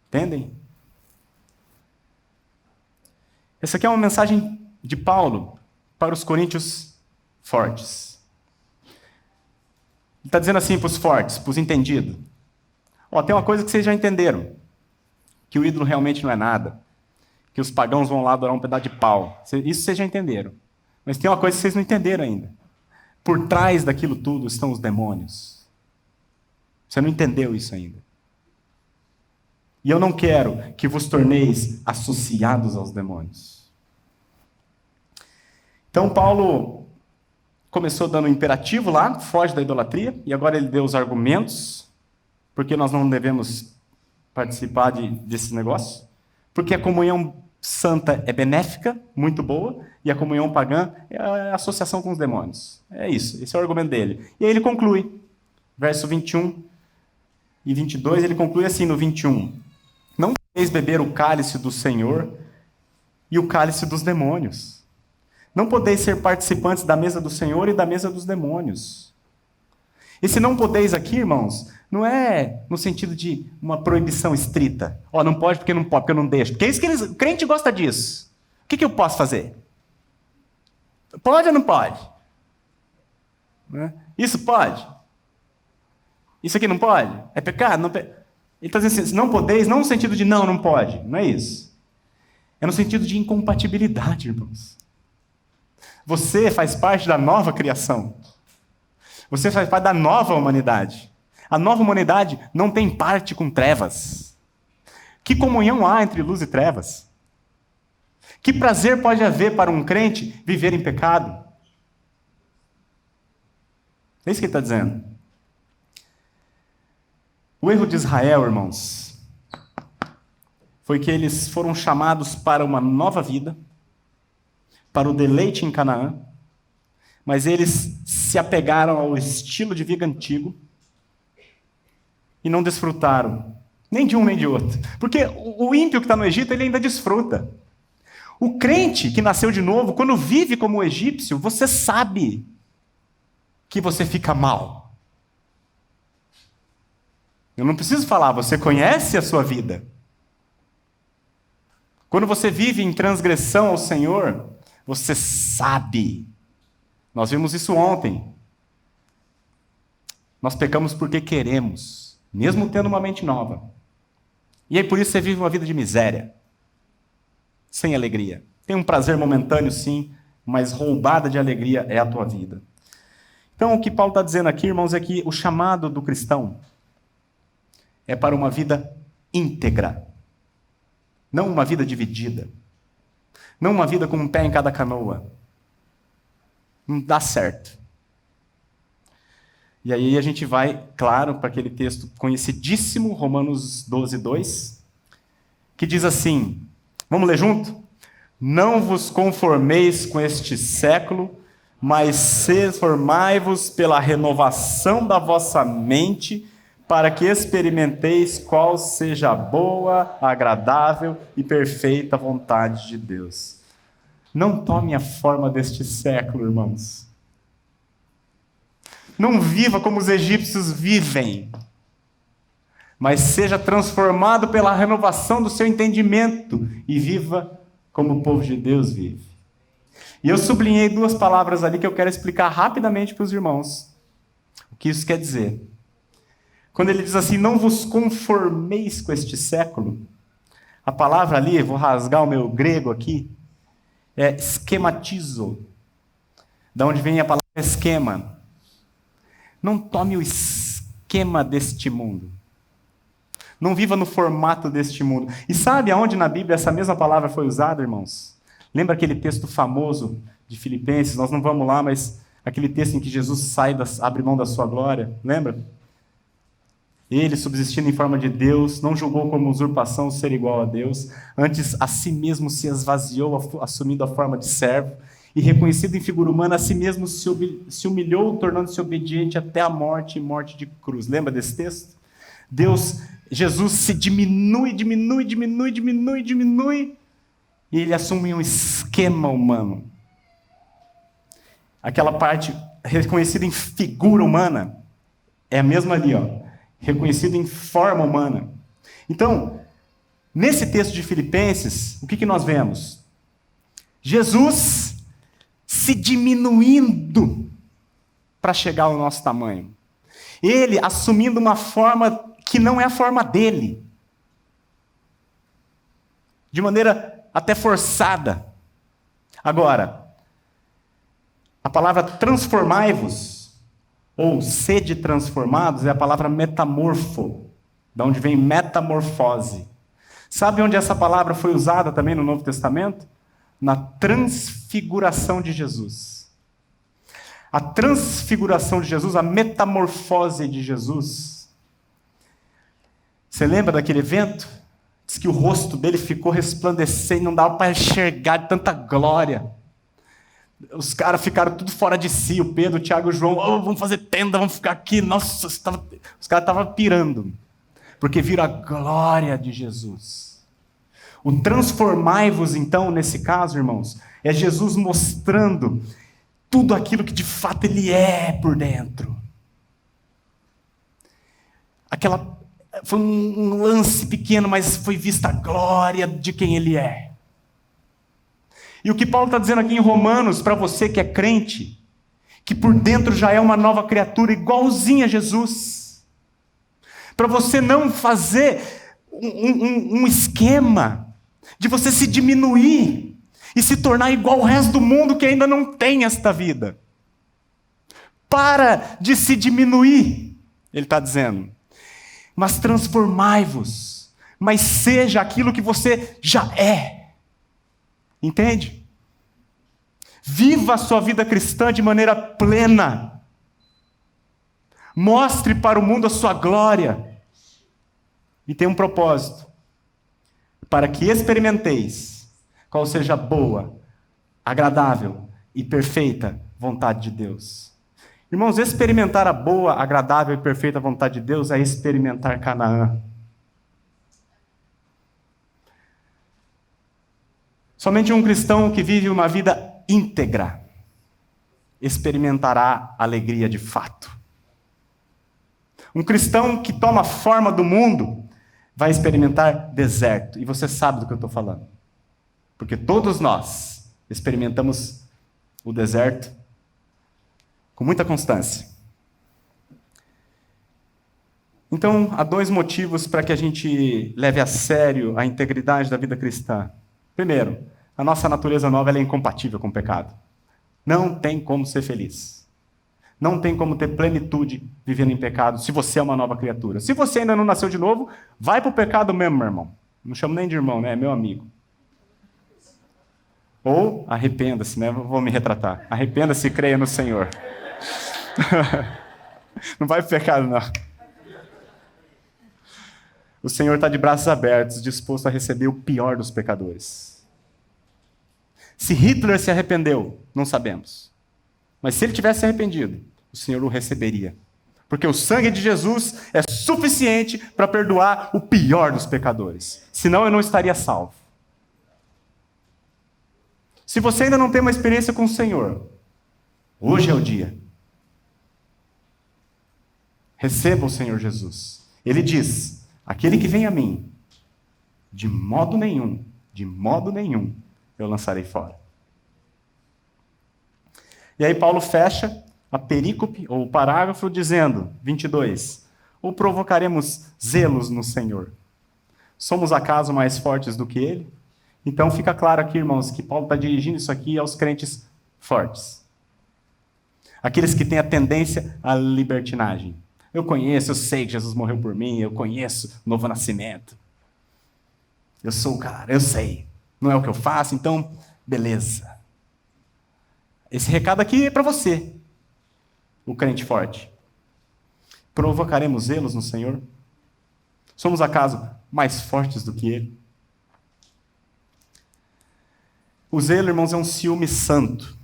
Entendem? Essa aqui é uma mensagem de Paulo para os coríntios fortes. Ele está dizendo assim para os fortes, para os entendidos. Tem uma coisa que vocês já entenderam. Que o ídolo realmente não é nada. Que os pagãos vão lá adorar um pedaço de pau. Isso vocês já entenderam. Mas tem uma coisa que vocês não entenderam ainda. Por trás daquilo tudo estão os demônios. Você não entendeu isso ainda. E eu não quero que vos torneis associados aos demônios. Então, Paulo começou dando um imperativo lá, foge da idolatria, e agora ele deu os argumentos, porque nós não devemos participar desse negócio, porque a comunhão santa é benéfica, muito boa, e a comunhão pagã é a associação com os demônios. É isso, esse é o argumento dele. E aí ele conclui, verso 21 e 22, ele conclui assim no 21. Não podeis beber o cálice do Senhor e o cálice dos demônios. Não podeis ser participantes da mesa do Senhor e da mesa dos demônios. Esse não podeis aqui, irmãos, não é no sentido de uma proibição estrita. Não pode porque não pode, porque eu não deixo. Porque é isso que o crente gosta disso. O que eu posso fazer? Pode ou não pode? Isso pode? Isso aqui não pode? É pecado? Não. Ele está dizendo assim, não podeis, não no sentido de não pode. Não é isso. É no sentido de incompatibilidade, irmãos. Você faz parte da nova criação. Você faz parte da nova humanidade. A nova humanidade não tem parte com trevas. Que comunhão há entre luz e trevas? Que prazer pode haver para um crente viver em pecado? É isso que ele está dizendo. O erro de Israel, irmãos, foi que eles foram chamados para uma nova vida, para o deleite em Canaã, mas eles se apegaram ao estilo de vida antigo e não desfrutaram nem de um nem de outro. Porque o ímpio que está no Egito, ele ainda desfruta. O crente que nasceu de novo, quando vive como o egípcio, você sabe que você fica mal. Eu não preciso falar, você conhece a sua vida. Quando você vive em transgressão ao Senhor, você sabe. Nós vimos isso ontem. Nós pecamos porque queremos, mesmo tendo uma mente nova. E aí por isso você vive uma vida de miséria, sem alegria. Tem um prazer momentâneo, sim, mas roubada de alegria é a tua vida. Então, o que Paulo está dizendo aqui, irmãos, é que o chamado do cristão é para uma vida íntegra, não uma vida dividida, não uma vida com um pé em cada canoa. Não dá certo. E aí a gente vai, claro, para aquele texto conhecidíssimo, Romanos 12, 2, que diz assim, vamos ler junto? Não vos conformeis com este século, mas formai-vos pela renovação da vossa mente, para que experimenteis qual seja a boa, agradável e perfeita vontade de Deus. Não tome a forma deste século, irmãos. Não viva como os egípcios vivem, mas seja transformado pela renovação do seu entendimento e viva como o povo de Deus vive. E eu sublinhei duas palavras ali que eu quero explicar rapidamente para os irmãos. O que isso quer dizer? Quando ele diz assim, não vos conformeis com este século, a palavra ali, vou rasgar o meu grego aqui, é esquematizo, da onde vem a palavra esquema. Não tome o esquema deste mundo. Não viva no formato deste mundo. E sabe aonde na Bíblia essa mesma palavra foi usada, irmãos? Lembra aquele texto famoso de Filipenses? Nós não vamos lá, mas aquele texto em que Jesus abre mão da sua glória. Lembra? Ele, subsistindo em forma de Deus, não julgou como usurpação ser igual a Deus. Antes, a si mesmo se esvaziou, assumindo a forma de servo. E reconhecido em figura humana, a si mesmo se humilhou, tornando-se obediente até a morte e morte de cruz. Lembra desse texto? Jesus se diminui, e ele assume um esquema humano. Aquela parte reconhecida em figura humana, é a mesma ali, ó, reconhecido em forma humana. Então, nesse texto de Filipenses, o que nós vemos? Jesus se diminuindo para chegar ao nosso tamanho. Ele assumindo uma forma que não é a forma dele. De maneira até forçada. Agora, a palavra transformai-vos, ou sede transformados, é a palavra metamorfo, da onde vem metamorfose. Sabe onde essa palavra foi usada também no Novo Testamento? Na transfiguração de Jesus. A transfiguração de Jesus, a metamorfose de Jesus. Você lembra daquele evento? Diz que o rosto dele ficou resplandecendo, não dava para enxergar de tanta glória. Os caras ficaram tudo fora de si, o Pedro, o Tiago e o João, vamos fazer tenda, vamos ficar aqui. Nossa, os caras estavam pirando, porque viram a glória de Jesus. O transformai-vos, então, nesse caso, irmãos, é Jesus mostrando tudo aquilo que de fato ele é por dentro. Foi um lance pequeno, mas foi vista a glória de quem ele é. E o que Paulo está dizendo aqui em Romanos, para você que é crente, que por dentro já é uma nova criatura, igualzinha a Jesus. Para você não fazer um esquema de você se diminuir e se tornar igual ao resto do mundo que ainda não tem esta vida. Para de se diminuir, ele está dizendo. Mas transformai-vos, mas seja aquilo que você já é. Entende? Viva a sua vida cristã de maneira plena. Mostre para o mundo a sua glória. E tem um propósito. Para que experimenteis qual seja a boa, agradável e perfeita vontade de Deus. Irmãos, experimentar a boa, agradável e perfeita vontade de Deus é experimentar Canaã. Somente um cristão que vive uma vida íntegra experimentará alegria de fato. Um cristão que toma a forma do mundo vai experimentar deserto. E você sabe do que eu estou falando. Porque todos nós experimentamos o deserto com muita constância. Então, há dois motivos para que a gente leve a sério a integridade da vida cristã. Primeiro, a nossa natureza nova ela é incompatível com o pecado. Não tem como ser feliz. não tem como ter plenitude vivendo em pecado se você é uma nova criatura. Se você ainda não nasceu de novo, vai para o pecado mesmo, meu irmão. Não chamo nem de irmão, né? É meu amigo. Ou arrependa-se, né? Vou me retratar. Arrependa-se e creia no Senhor. Não vai pro pecado, não. O Senhor está de braços abertos, disposto a receber o pior dos pecadores. Se Hitler se arrependeu, não sabemos. Mas se ele tivesse se arrependido, o Senhor o receberia. Porque o sangue de Jesus é suficiente para perdoar o pior dos pecadores. Senão eu não estaria salvo. Se você ainda não tem uma experiência com o Senhor, hoje é o dia. Receba o Senhor Jesus. Ele diz: aquele que vem a mim, de modo nenhum, eu lançarei fora. E aí Paulo fecha a perícope, ou o parágrafo, dizendo, 22, ou provocaremos zelos no Senhor? Somos acaso mais fortes do que ele? Então fica claro aqui, irmãos, que Paulo está dirigindo isso aqui aos crentes fortes. Aqueles que têm a tendência à libertinagem. Eu conheço, eu sei que Jesus morreu por mim, eu conheço o novo nascimento. Eu sou o cara, eu sei. Não é o que eu faço, então, beleza. Esse recado aqui é para você, o crente forte. Provocaremos zelos no Senhor? Somos acaso mais fortes do que ele? O zelo, irmãos, é um ciúme santo.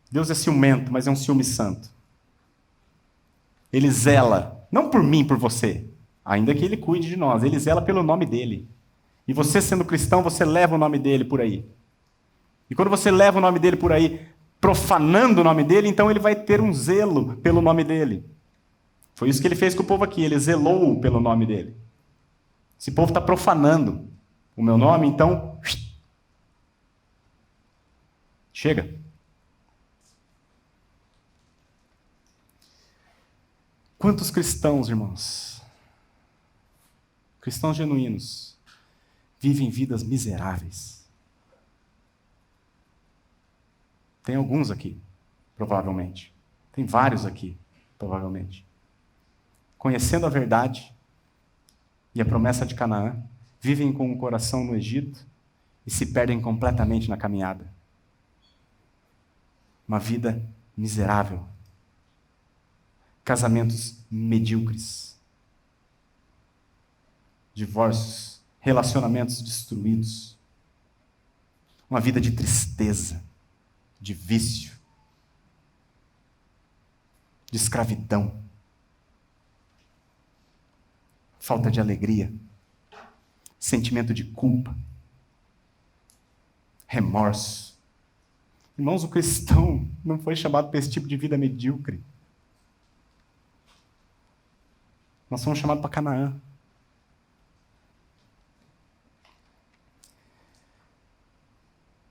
Deus é ciumento, mas é um ciúme santo. Ele zela, não por mim, por você, ainda que ele cuide de nós, ele zela pelo nome dele. E você, sendo cristão, você leva o nome dele por aí. E quando você leva o nome dele por aí, profanando o nome dele, então ele vai ter um zelo pelo nome dele. Foi isso que ele fez com o povo aqui, ele zelou pelo nome dele. Esse povo está profanando o meu nome, então chega. Quantos cristãos, irmãos, cristãos genuínos, vivem vidas miseráveis? Tem alguns aqui, provavelmente. Tem vários aqui, provavelmente. Conhecendo a verdade e a promessa de Canaã, vivem com o coração no Egito e se perdem completamente na caminhada. Uma vida miserável. Casamentos medíocres. Divórcios, relacionamentos destruídos. Uma vida de tristeza, de vício, de escravidão. Falta de alegria, sentimento de culpa, remorso. Irmãos, o cristão não foi chamado para esse tipo de vida medíocre. Nós somos chamados para Canaã.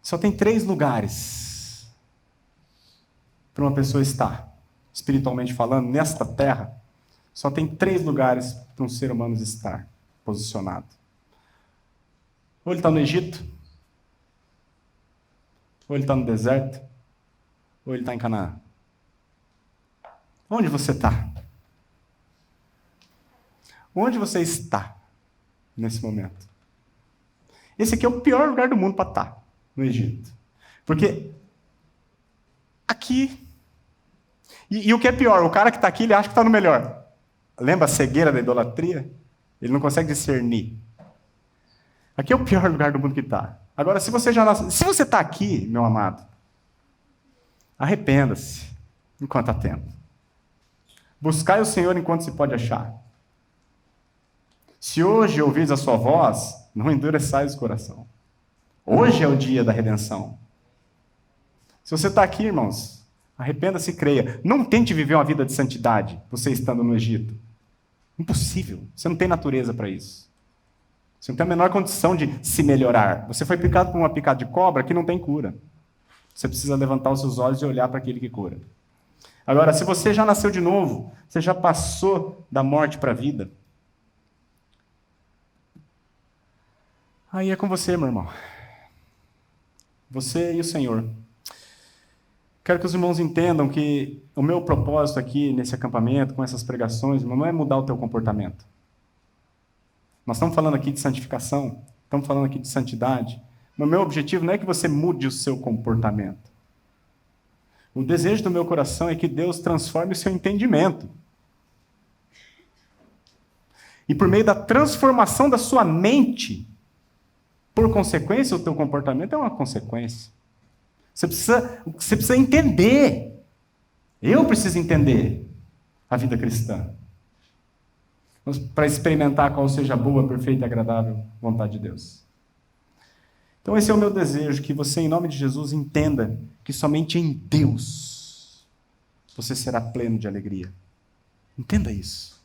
Só tem 3 lugares para uma pessoa estar, espiritualmente falando, nesta terra. Só tem 3 lugares para um ser humano estar posicionado. Ou ele está no Egito, ou ele está no deserto, ou ele está em Canaã. Onde você está? Onde você está nesse momento? Esse aqui é o pior lugar do mundo para estar, no Egito. Porque aqui... E o que é pior, o cara que está aqui, ele acha que está no melhor. Lembra a cegueira da idolatria? Ele não consegue discernir. Aqui é o pior lugar do mundo que está. Agora, se você está aqui, meu amado, arrependa-se enquanto há tempo. Buscai o Senhor enquanto se pode achar. Se hoje ouvis a sua voz, não endureçais o coração. Hoje é o dia da redenção. Se você está aqui, irmãos, arrependa-se e creia. Não tente viver uma vida de santidade, você estando no Egito. Impossível. Você não tem natureza para isso. Você não tem a menor condição de se melhorar. Você foi picado por uma picada de cobra que não tem cura. Você precisa levantar os seus olhos e olhar para aquele que cura. Agora, se você já nasceu de novo, você já passou da morte para a vida, aí é com você, meu irmão. Você e o Senhor. Quero que os irmãos entendam que o meu propósito aqui nesse acampamento, com essas pregações, irmão, não é mudar o teu comportamento. Nós estamos falando aqui de santificação, estamos falando aqui de santidade. Mas o meu objetivo não é que você mude o seu comportamento. O desejo do meu coração é que Deus transforme o seu entendimento. E por meio da transformação da sua mente, por consequência, o teu comportamento é uma consequência. Você precisa entender. Eu preciso entender a vida cristã. Para experimentar qual seja a boa, perfeita e agradável vontade de Deus. Então esse é o meu desejo, que você, em nome de Jesus, entenda que somente em Deus você será pleno de alegria. Entenda isso.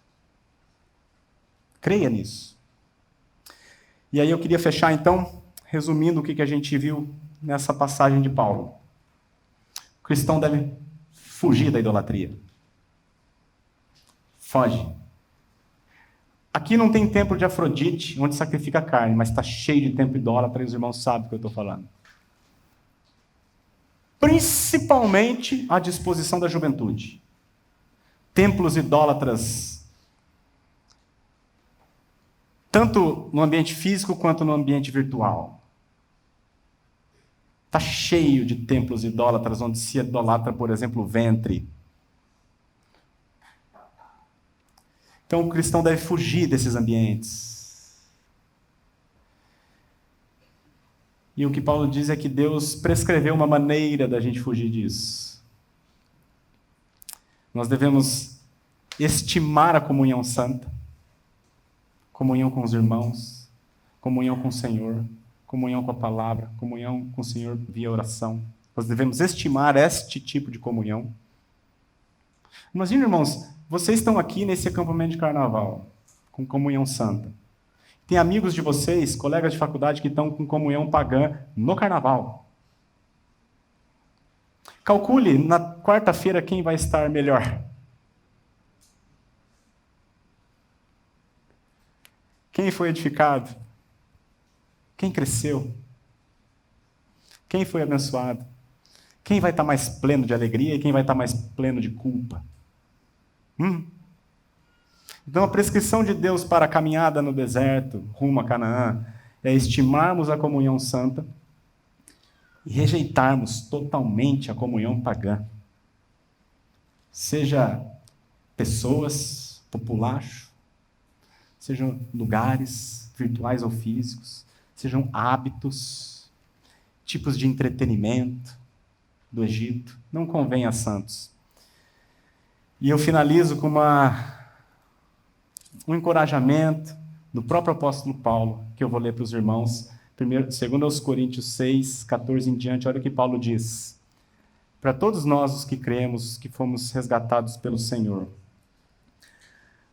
Creia nisso. E aí eu queria fechar, então, resumindo o que a gente viu nessa passagem de Paulo. O cristão deve fugir da idolatria. Foge. Aqui não tem templo de Afrodite, onde sacrifica carne, mas está cheio de templo idólatra, e os irmãos sabem o que eu estou falando. Principalmente à disposição da juventude. Templos idólatras, tanto no ambiente físico quanto no ambiente virtual. Está cheio de templos idólatras, onde se idolatra, por exemplo, o ventre. Então o cristão deve fugir desses ambientes. E o que Paulo diz é que Deus prescreveu uma maneira da gente fugir disso. Nós devemos estimar a comunhão santa, comunhão com os irmãos, comunhão com o Senhor, comunhão com a palavra, comunhão com o Senhor via oração. Nós devemos estimar este tipo de comunhão. Imagina, irmãos, vocês estão aqui nesse acampamento de carnaval, com comunhão santa. Tem amigos de vocês, colegas de faculdade, que estão com comunhão pagã no carnaval. Calcule, na quarta-feira, quem vai estar melhor. Quem foi edificado? Quem cresceu? Quem foi abençoado? Quem vai estar mais pleno de alegria e quem vai estar mais pleno de culpa? Então a prescrição de Deus para a caminhada no deserto, rumo a Canaã, é estimarmos a comunhão santa e rejeitarmos totalmente a comunhão pagã. Seja pessoas, populacho, sejam lugares virtuais ou físicos, sejam hábitos, tipos de entretenimento do Egito. Não convém a santos. E eu finalizo com um encorajamento do próprio apóstolo Paulo, que eu vou ler para os irmãos. Segundo aos Coríntios 6, 14 em diante, olha o que Paulo diz. Para todos nós os que cremos, que fomos resgatados pelo Senhor.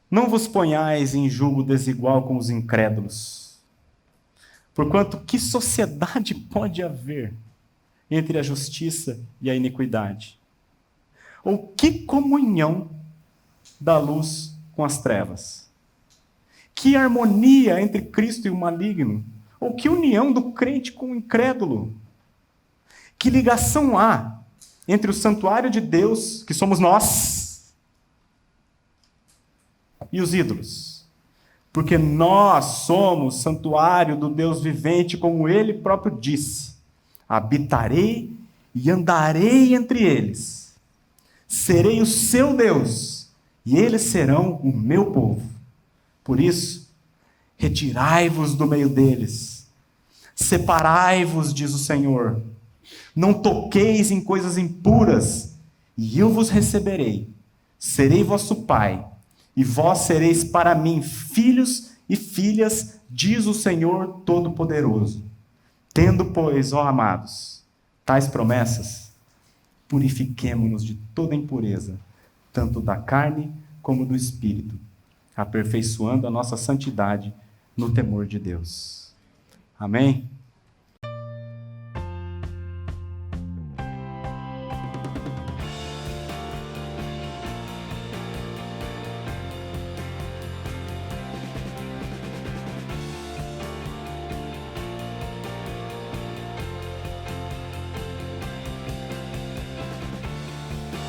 Não vos ponhais em julgo desigual com os incrédulos. Porquanto, que sociedade pode haver entre a justiça e a iniquidade? Ou que comunhão da luz com as trevas? Que harmonia entre Cristo e o maligno? Ou que união do crente com o incrédulo? Que ligação há entre o santuário de Deus, que somos nós, e os ídolos? Porque nós somos santuário do Deus vivente, como Ele próprio disse: habitarei e andarei entre eles. Serei o seu Deus, e eles serão o meu povo. Por isso, retirai-vos do meio deles. Separai-vos, diz o Senhor. Não toqueis em coisas impuras, e eu vos receberei. Serei vosso Pai, e vós sereis para mim filhos e filhas, diz o Senhor Todo-Poderoso. Tendo, pois, ó amados, tais promessas, purifiquemo-nos de toda impureza, tanto da carne como do espírito, aperfeiçoando a nossa santidade no temor de Deus. Amém?